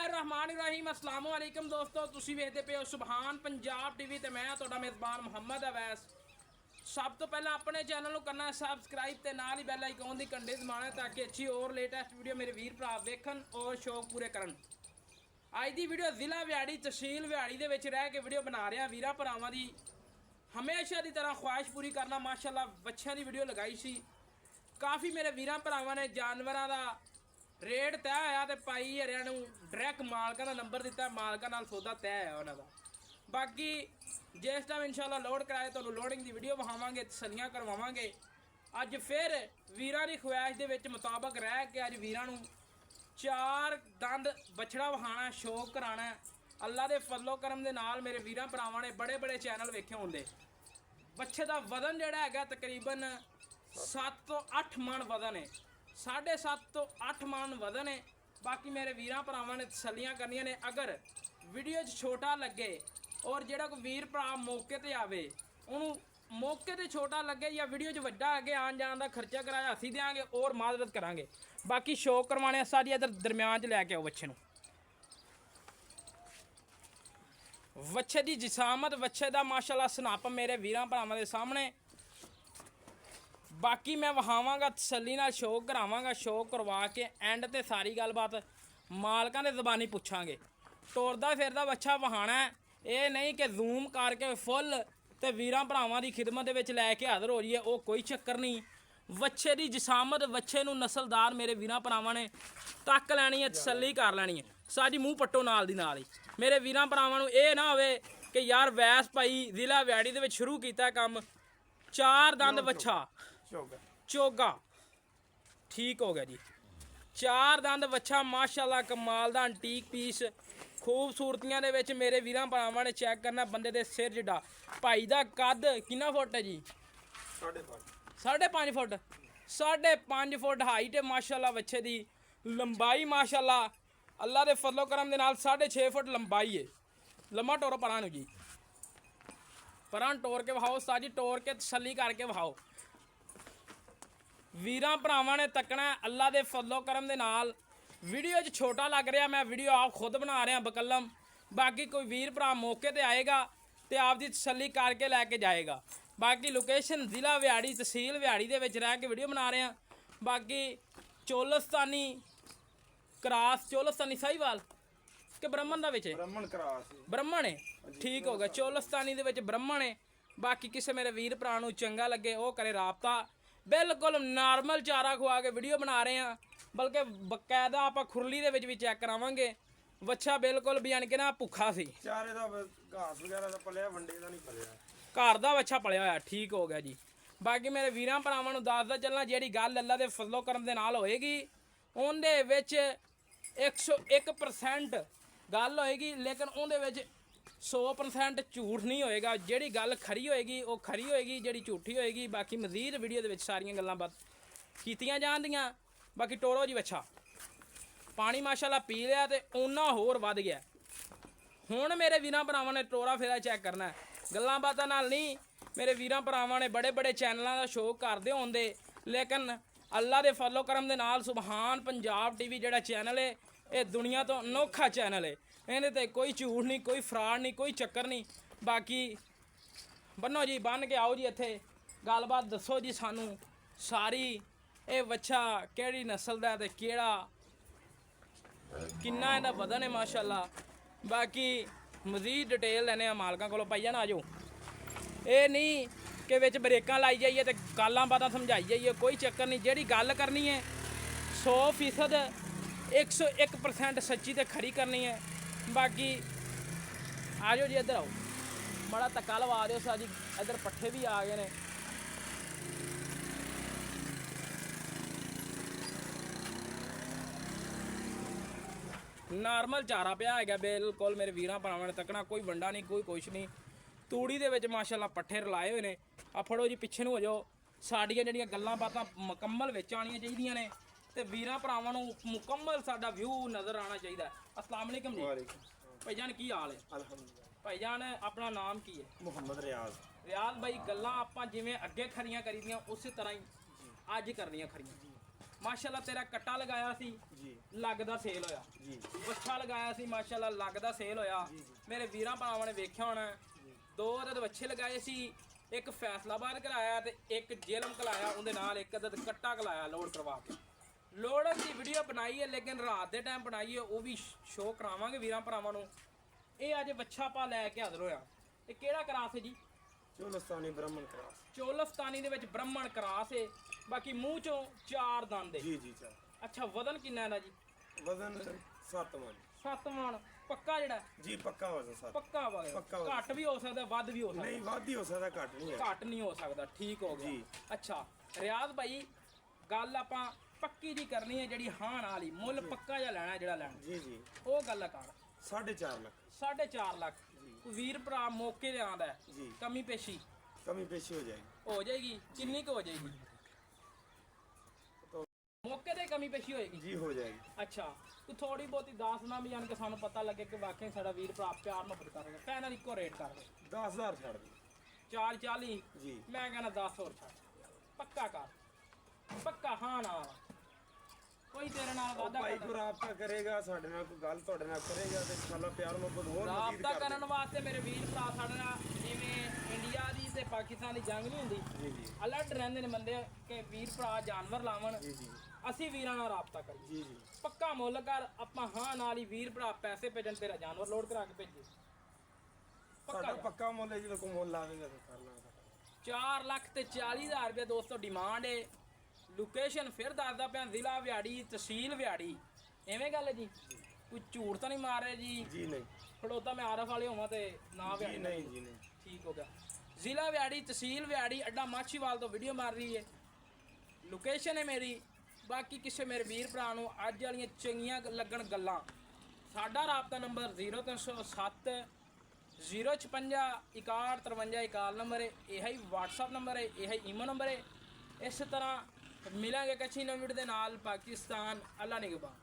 रहमान रहीम अस्सलाम वालेकुम दोस्तों, तुसी वेखदे पे हो सुभान पंजाब टीवी ते मैं तुहाडा मेज़बान मुहम्मद अवैस। सब तो पहले अपने चैनल को करना सबसक्राइब ते नाल ही बैल आइकन दी घंटे दबाना ताकि अच्छी और लेटेस्ट वीडियो मेरे वीर भरा वेखन और शौक पूरे करन। अज दी वीडियो जिला व्याड़ी तहसील व्याड़ी दे विच रह के वीडियो बना रहा वीरा भरावां दी हमेशा की तरह ख्वाहिश पूरी करना। माशाअल्लाह बच्चों की वीडियो लगाई सी, काफ़ी मेरे वीर भरावां ने जानवरों का रेट तय होया तो पाई हरिया डायरैक्ट मालका का नंबर दिता, मालका नाल सौदा तय है उन्होंने। बाकी जिस टाइम इंशाल्लाह लोड कराए तो लोडिंग की वीडियो विखावांगे, तसलियां करवावांगे। अज फिर वीरां दी ख्वाहिश दे विच मुताबक रह के अज वीरां नूं 4 दंद बछड़ा वहाना शौक कराना। अल्लाह के फजलो करम दे नाल मेरे वीरां भरावां ने बड़े बड़े चैनल वेखे होंदे। बच्चे का वजन जिहड़ा है तकरीबन 7 तो 8 मन वजन है, 7.5 तो 8 मन वजन है। बाकी मेरे वीरां भरावां ने तसलियां करनियां ने। अगर वीडियो छोटा लगे और जिहड़ा कोई वीर भरा मौके ते आवे उन्होंने मौके ते छोटा लगे या वीडियो च वड्डा अगे आन जान का खर्चा कराया असीं देंगे और मादरत करांगे। बाकी शौक करवाने सारी इधर दरम्यान च लैके आओ बच्चे नूं। बच्चे की जिसामत बच्चे का माशाल्लाह सनप मेरे वीरां भरावां दे सामने। बाकी मैं वहावांगा तसली नाल शौक करावांगा, शौक करवा के एंड ते सारी गलबात मालकां दे ज़बानी पुछांगे। टुरदा फिरदा बच्चा वहाना है, ये नहीं कि जूम करके फुल ते वीरां भरावां दी खिदमत दे विच लैके हाज़र हो जाइए, वो कोई चक्कर नहीं। बच्चे की जिसामत बच्चे नूं नस्लदार मेरे वीरां भरावां ने तक लैनी है, तसली कर लैनी है। साजी मूँह पट्टो नाल दी नाल ही मेरे वीरां भरावां नूं ये ना होवे कि यार वैस भाई जिला व्याड़ी दे विच शुरू कीता काम। 4 दंद बच्चा चोगा ठीक हो गया जी, 4 दंद बच्चा माशाल्लाह कमाल दा अंटीक पीस खूबसूरतियां दे विच मेरे वीरां भरावां ने चेक करना। बंदे दे सिर जिड्डा भाई दा कद कितना फुट है जी? 5.5 फुट, 5.5 फुट हाइट है माशाल्लाह। बच्चे दी लंबाई माशाल्लाह अल्लाह दे फजलो करम दे नाल 6.5 फुट लंबाई है। लम्मा टोरो परां नूं जी, परां टोर के वहाओ साजी, टोर के तसली करके वहाओ। वीरां भरावां ने तकना अल्लाह दे फजलो करम दे नाल। वीडियो च छोटा लग रहा, मैं वीडियो आप खुद बना रहा बकलम। बाकी कोई वीर भरा मौके ते आएगा तो आपकी तसली करके लैके जाएगा। बाकी लोकेशन जिला व्याड़ी तहसील व्याड़ी दे विच रह के वीडियो बना रहे हैं। बाकी चोलस्तानी क्रास, चोलस्तानी साहीवाल कि ब्राह्मण दा विच ब्राह्मण है, ठीक हो गया। चोलस्तानी दे विच ब्राह्मण है। बाकी किसी मेरे वीर भरा नूं चंगा लगे वो करे राबता। बिल्कुल नॉर्मल चारा खुआ के वीडियो बना रहे हैं, बल्कि बकायदा आप खुरली दे विच भी चेक करावांगे। बच्चा बिल्कुल भी यानी कि ना भुखा सी, चारे दा घास वगैरह दा पलिया, वंडे दा नहीं पलिया, घर दा बच्चा पलिया होया, ठीक हो गया जी। बाकी मेरे वीरां भरावां नूं दसदा चलना जिहड़ी गल अल्लाह दे फजलो करम दे नाल होएगी उहदे विच 101% गल होएगी, लेकिन उहदे विच 100% झूठ नहीं होएगा। जिहड़ी गल खरी होएगी वो खरी होएगी, जिहड़ी झूठी होएगी बाकी मजीद वीडियो दे विच सारियां गल्लां बात कीतियां जांदियां। बाकी टोरो जी बच्चा पानी माशाल्लाह पी लिया तो उन्ना होर वध गया। हुण मेरे वीरां भरावां ने टोरा फेरा चेक करना है, गल्लां बातां नाल नहीं। मेरे वीरां भरावां ने बड़े बड़े चैनलों का शौक करदे होंदे, लेकिन अल्लाह दे फजलो करम दे नाल सुभान पंजाब टीवी जिहड़ा चैनल है ये दुनिया तो अनोखा चैनल है। इहदे ते कोई झूठ नहीं, कोई फ्रॉड नहीं, कोई चक्कर नहीं। बाकी बन्नो जी, बन के आओ जी इत्थे, गलबात दसो जी सानू सारी। ये बच्चा केड़ी नस्ल दा ते केड़ा किन्ना इहदा वजन है माशाल्लाह। बाकी मजीद डिटेल लैने मालकां कोलों। भाईया ना आ जाओ, ये नहीं कि विच ब्रेकां लाई जाइए तो गल्लां बातां समझाई जाइए, कोई चक्कर नहीं। जिहड़ी गल करनी है 100% 101% सच्ची ते खरी करनी है। बाकी आ जाओ जी, इधर आओ, बड़ा धक्का लवा दो साजी। इधर पट्ठे भी आ गए ने। नॉर्मल चारा पिया है बिल्कुल मेरे वीरां भरावां ने तकना, कोई वंडा नहीं, कोई कुछ नहीं। तूड़ी दे विच माशाल्लाह पट्ठे रलाए हुए ने। आ फड़ो जी, पिछे नूं हो जाओ। साडियां जिहड़ियां गल्लां बातां मुकम्मल विच आउणियां चाहीदियां ने ते वीरां भरावां नूं मुकम्मल साडा व्यू नज़र आना चाहिए। अस्सलाम वालेकुम जी। भाईजान की हाल है? अल्हम्दुलिल्लाह। भाईजान अपना नाम की है? मुहम्मद रियाज। रियाज भाई, गल्लां आपां जिवें अगे खरियां करी दियां उस तरह ही अज करनियां खरियां। ਮਾਸ਼ਾਅੱਲਾ ਤੇਰਾ ਕੱਟਾ ਲਗਾਇਆ ਸੀ ਜੀ ਲੱਗਦਾ ਸੇਲ ਹੋਇਆ ਜੀ ਬੱਚਾ ਲਗਾਇਆ ਸੀ ਮਾਸ਼ਾਅੱਲਾ ਲੱਗਦਾ ਸੇਲ ਹੋਇਆ ਜੀ, ਜੀ। ਮੇਰੇ ਵੀਰਾਂ ਭਰਾਵਾਂ ਨੇ ਵੇਖਿਆ ਹੋਣਾ ਦੋ ਅਦਦ ਬੱਚੇ ਲਗਾਏ ਸੀ ਇੱਕ ਫੈਸਲਾਬਾਦ ਕਰਾਇਆ ਤੇ ਇੱਕ ਜੇਲਮ ਕਲਾਇਆ ਉਹਦੇ ਨਾਲ ਇੱਕ ਅਦਦ ਕੱਟਾ ਕਲਾਇਆ ਲੋਡ ਕਰਵਾ ਕੇ ਲੋਡ ਦੀ ਵੀਡੀਓ ਬਣਾਈ ਹੈ ਲੇਕਿਨ ਰਾਤ ਦੇ ਟਾਈਮ ਬਣਾਈ ਹੈ ਉਹ ਵੀ ਸ਼ੋਅ ਕਰਾਵਾਂਗੇ ਵੀਰਾਂ ਭਰਾਵਾਂ ਨੂੰ ਇਹ ਅੱਜ ਬੱਚਾ ਪਾ ਲੈ ਕੇ ਹਾਜ਼ਰ ਹੋਇਆ ਇਹ ਕਿਹੜਾ ਕਰਾਸ ਹੈ ਜੀ ਚੋਲਸਤਾਨੀ ਬ੍ਰਾਹਮਣ ਕਰਾਸ ਚੋਲਸਤਾਨੀ ਦੇ ਵਿੱਚ ਬ੍ਰਾਹਮਣ ਕਰਾਸ ਹੈ ਬਾਕੀ ਮੂੰਹ ਚੋਂ 4 ਦੰਦ ਹੈ ਜੀ ਜੀ ਚਾ ਅੱਛਾ ਵਜ਼ਨ ਕਿੰਨਾ ਇਹਦਾ ਜੀ ਵਜ਼ਨ 7 ਮਣ 7 ਮਣ ਪੱਕਾ ਜਿਹੜਾ ਜੀ ਪੱਕਾ ਵਜ਼ਨ 7 ਪੱਕਾ ਵਜ਼ਨ ਪੱਕਾ ਵਜ਼ਨ। ਘੱਟ ਵੀ ਹੋ ਸਕਦਾ ਵੱਧ ਵੀ ਹੋ ਸਕਦਾ ਨਹੀਂ ਵੱਧ ਹੀ ਹੋ ਸਕਦਾ ਘੱਟ ਨਹੀਂ ਹੈ ਘੱਟ ਨਹੀਂ ਹੋ ਸਕਦਾ ਠੀਕ ਹੋ ਗਿਆ ਜੀ। ਅੱਛਾ ਰਿਆਜ਼ ਭਾਈ ਗੱਲ ਆਪਾਂ ਪੱਕੀ ਜੀ ਕਰਨੀ ਹੈ ਜਿਹੜੀ ਹਾਂ ਨਾਲ ਹੀ ਮੁੱਲ ਪੱਕਾ ਜਿਹਾ ਲੈਣਾ ਜਿਹੜਾ ਲੈਣਾ ਜੀ ਜੀ ਉਹ ਗੱਲ ਕਰ 4.5 ਲੱਖ 4.5 ਲੱਖ ਜੀ। ਕੋਈ ਵੀਰ ਭਰਾ ਮੌਕੇ ਤੇ ਆਂਦਾ ਜੀ। ਕਮੀ ਪੇਸ਼ੀ ਕਮੀ ਪੇਸ਼ੀ ਹੋ ਜਾਏਗੀ ਹੋ ਜਾਏਗੀ ਕਿੰਨੀ ਕੁ ਹੋ ਜਾਏਗੀ ਮੌਕੇ ਤੇ ਕਮੀ ਪੇਸ਼ੀ ਹੋਏਗੀ ਜੀ ਹੋ ਜਾਏਗੀ ਅੱਛਾ ਤੂੰ ਥੋੜੀ ਬਹੁਤੀ ਦੱਸ ਨਾ ਵੀ ਜਾਨ ਕਿ ਸਾਨੂੰ ਪਤਾ ਲੱਗੇ ਕਿ ਵਾਕਈ ਸਾਡਾ ਵੀਰ ਭਰਾ ਪਿਆਰ ਮੁਹੱਬਤ ਕਰੇਗਾ ਕਹਿਣਾ ਇੱਕੋ ਰੇਟ ਕਰ ਦੇ 10000 ਛੱਡ ਦੇ 440 ਜੀ ਮੈਂ ਕਹਿੰਦਾ 10 ਹੋਰ ਛੱਡ ਪੱਕਾ ਕਰ ਪੱਕਾ ਹਾਂ ਨਾ ਕੋਈ ਤੇਰੇ ਨਾਲ ਉਹ ਵਾਦਾ ਭਾਈ ਕੋ ਰਾਬਤਾ ਕਰੇਗਾ ਸਾਡੇ ਨਾਲ ਕੋਈ ਗੱਲ ਤੁਹਾਡੇ ਨਾਲ ਕਰੇਗਾ ਤੇ ਇਨਸ਼ਾਅੱਲਾ ਪਿਆਰ ਮੁਹੱਬਤ ਹੋਰ ਮਜ਼ੀਦ ਰਾਬਤਾ ਕਰ ਕਰਨ ਵਾਸਤੇ ਮੇਰੇ ਵੀਰ ਭਰਾ ਸਾਡੇ ਨਾਲ ਜਿਵੇਂ ਇੰਡੀਆ ਦੀ ਤੇ ਪਾਕਿਸਤਾਨ ਦੀ ਜੰਗ ਨਹੀਂ ਹੁੰਦੀ ਜੀ ਜੀ ਅਲਰਟ ਰਹਿੰਦੇ ਨੇ ਬੰਦੇ ਕਿ ਵੀਰ ਭਰਾ ਜਾਨਵਰ ਲਾਵਣ ਜੀ ਜੀ ਅਸੀਂ ਵੀਰਾਂ ਨਾਲ ਰਾਬਤਾ ਕਰੀਏ ਜੀ ਜੀ ਪੱਕਾ ਮੁੱਲ ਕਰ ਆਪਾਂ ਹਾਂ ਨਾਲ ਹੀ ਵੀਰ ਭਰਾ ਪੈਸੇ ਭੇਜਣ ਤੇਰਾ ਜਾਨਵਰ ਲੋਡ ਕਰਾ ਕੇ ਭੇਜੇ ਸਾਡਾ ਪੱਕਾ ਪੱਕਾ ਮੁੱਲ ਹੈ ਜਦੋਂ ਕੋ ਮੁੱਲ ਆਵੇਗਾ ਤਾਂ ਕਰ ਲਾਂਗੇ 4 ਲੱਖ ਤੇ 40,000 ਰੁਪਏ ਦੋਸਤੋ ਡਿਮਾਂਡ ਏ ਲੋਕੇਸ਼ਨ ਫਿਰ ਦੱਸਦਾ ਪਿਆ ਜ਼ਿਲ੍ਹਾ ਵਿਆੜੀ ਤਹਿਸੀਲ ਵਿਆੜੀ ਐਵੇਂ ਗੱਲ ਹੈ ਜੀ ਕੋਈ ਝੂਠ ਤਾਂ ਨਹੀਂ ਮਾਰ ਰਿਹਾ ਜੀ ਜੀ ਨਹੀਂ ਖੜੋਤਾ ਮੈਂ ਆਰਫ ਵਾਲੇ ਹੋਵਾਂ ਤੇ ਨਾ ਜੀ ਵਿਆੜੀ ਨਹੀਂ ਜੀ ਨਹੀਂ ਠੀਕ ਹੋ ਗਿਆ ਜ਼ਿਲ੍ਹਾ ਵਿਆੜੀ ਤਹਿਸੀਲ ਵਿਆੜੀ ਅੱਡਾ ਮਾਛੀਵਾਲ ਤੋਂ ਵੀਡੀਓ ਮਾਰ ਰਹੀ ਹੈ ਲੋਕੇਸ਼ਨ ਹੈ ਮੇਰੀ ਬਾਕੀ ਕਿਸੇ ਮੇਰੇ ਵੀਰ ਭਰਾ ਨੂੰ ਅੱਜ ਵਾਲੀਆਂ ਚੰਗੀਆਂ ਲੱਗਣ ਗੱਲਾਂ ਸਾਡਾ ਰਾਬਤਾ ਨੰਬਰ 0307 056 6153 ਇਕਾਲ ਨੰਬਰ ਹੈ ਇਹ ਹੀ WhatsApp ਨੰਬਰ ਹੈ ਇਹ ਹੀ ਈਮੋ ਨੰਬਰ ਹੈ ਇਸ ਤਰ੍ਹਾਂ ਮਿਲਾਂਗੇ ਕੱਚੀ ਨਵੀਂ ਵੀਡੀਓ ਦੇ ਨਾਲ ਪਾਕਿਸਤਾਨ ਅੱਲਾ ਨਿਗਹਬਾਨ